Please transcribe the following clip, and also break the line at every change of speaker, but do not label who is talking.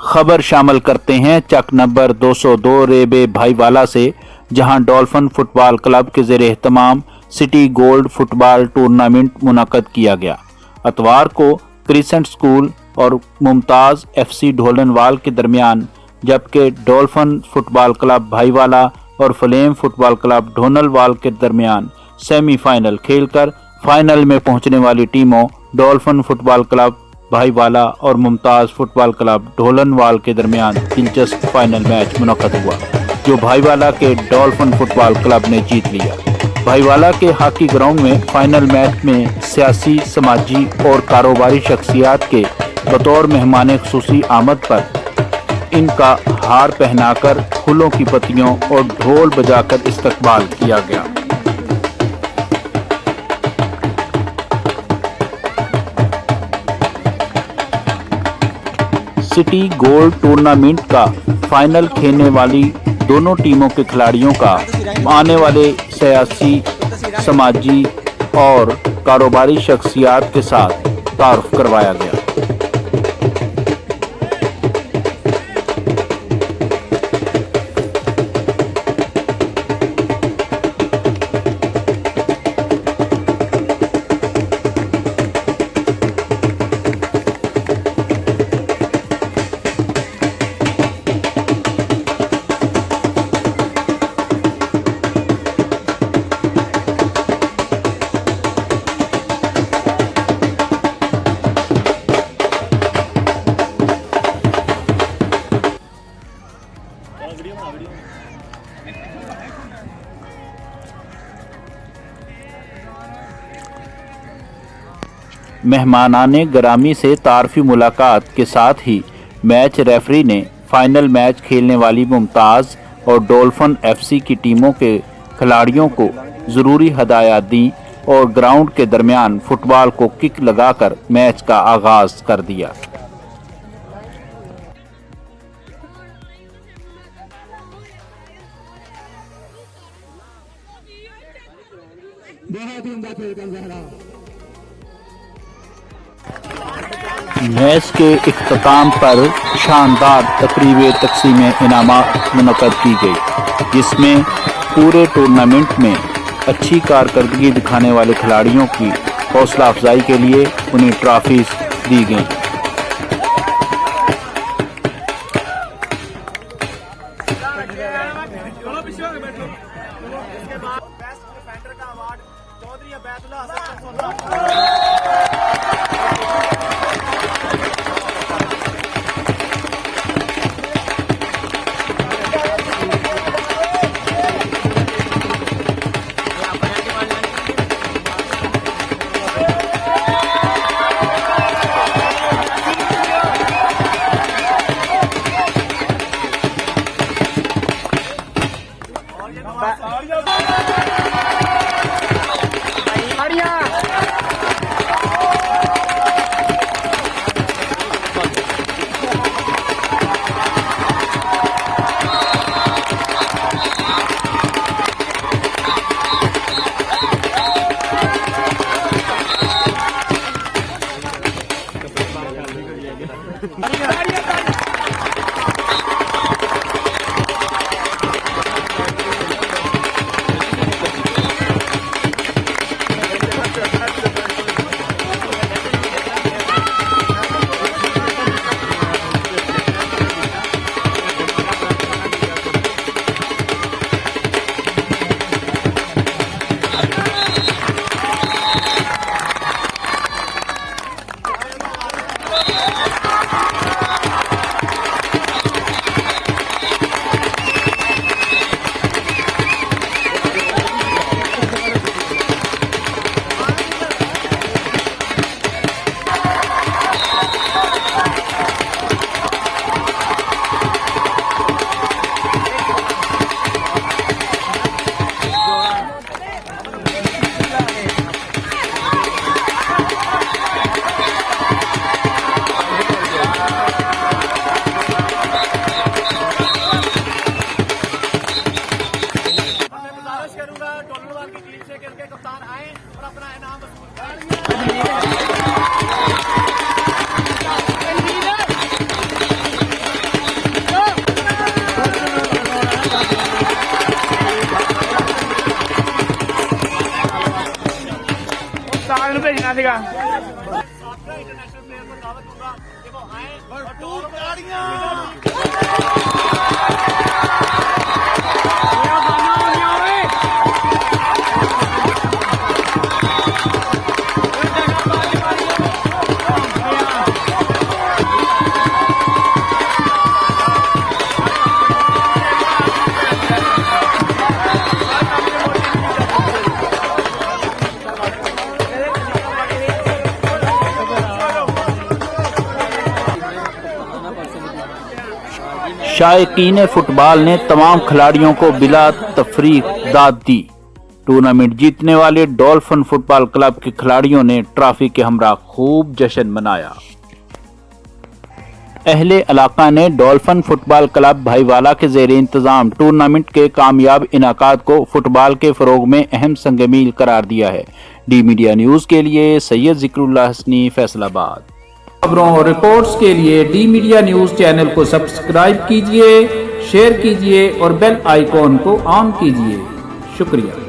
खबर शामिल करते हैं चक नंबर 202 रेबे भाईवाला से, जहां डॉल्फिन फुटबॉल क्लब के ज़ेरे एहतमाम सिटी गोल्ड फुटबॉल टूर्नामेंट मुनक़द किया गया। इतवार को क्रिसेंट स्कूल और मुमताज़ FC ढोलनवाल के दरमियान, जबकि डॉल्फिन फुटबॉल क्लब भाईवाला और फ्लेम फुटबॉल क्लब ढोलनवाल के दरमियान सेमीफाइनल खेलकर फाइनल में पहुंचने वाली टीमों डॉल्फिन फुटबॉल क्लब भाईवाला और मुमताज़ फुटबॉल क्लब ढोलनवाल के दरमियान दिलचस्प फाइनल मैच मुनक़द हुआ, जो भाईवाला के डॉल्फिन फुटबॉल क्लब ने जीत लिया। भाईवाला के हॉकी ग्राउंड में फाइनल मैच में सियासी, समाजी और कारोबारी शख्सियात के बतौर मेहमान ख़ुसूसी आमद पर इनका हार पहनाकर, फूलों की पत्तियों और ढोल बजाकर इस्तकबाल किया गया। सिटी गोल्ड टूर्नामेंट का फाइनल खेलने वाली दोनों टीमों के खिलाड़ियों का आने वाले सियासी, समाजी और कारोबारी शख्सियात के साथ तारुफ करवाया गया। मेहमानाने ग्रामी से तारफ़ी मुलाकात के साथ ही मैच रेफरी ने फाइनल मैच खेलने वाली मुमताज़ और डॉल्फिन FC की टीमों के खिलाड़ियों को ज़रूरी हदायत दी और ग्राउंड के दरमियान फुटबॉल को किक लगाकर मैच का आगाज़ कर दिया। मैच के इख्तिताम पर शानदार तकरीब तकसीम इनामात मुनक़द की गई, जिसमें पूरे टूर्नामेंट में अच्छी कारकर्दगी दिखाने वाले खिलाड़ियों की हौसला अफजाई के लिए उन्हें ट्रॉफीज दी गई।
ਵਿਭਾਗ ਨੂੰ ਭੇਜਣਾ ਸੀਗਾ।
शायकीन फुटबॉल ने तमाम खिलाड़ियों को बिला तफरीक दाद दी। टूर्नामेंट जीतने वाले डॉल्फिन फुटबॉल क्लब के खिलाड़ियों ने ट्रॉफी के हमरा खूब जश्न मनाया। अहले इलाका ने डॉल्फिन फुटबॉल क्लब भाईवाला के ज़ेरे इंतज़ाम टूर्नामेंट के कामयाब इनाकाद को फुटबॉल के फ़रोग में अहम संग-ए-मील करार दिया है। डी मीडिया न्यूज़ के लिए सैयद ज़िक्रुल्लाह हसनी, फैसलाबाद। खबरों और रिपोर्ट्स के लिए डी मीडिया न्यूज़ चैनल को सब्सक्राइब कीजिए, शेयर कीजिए और बेल आइकॉन को ऑन कीजिए। शुक्रिया।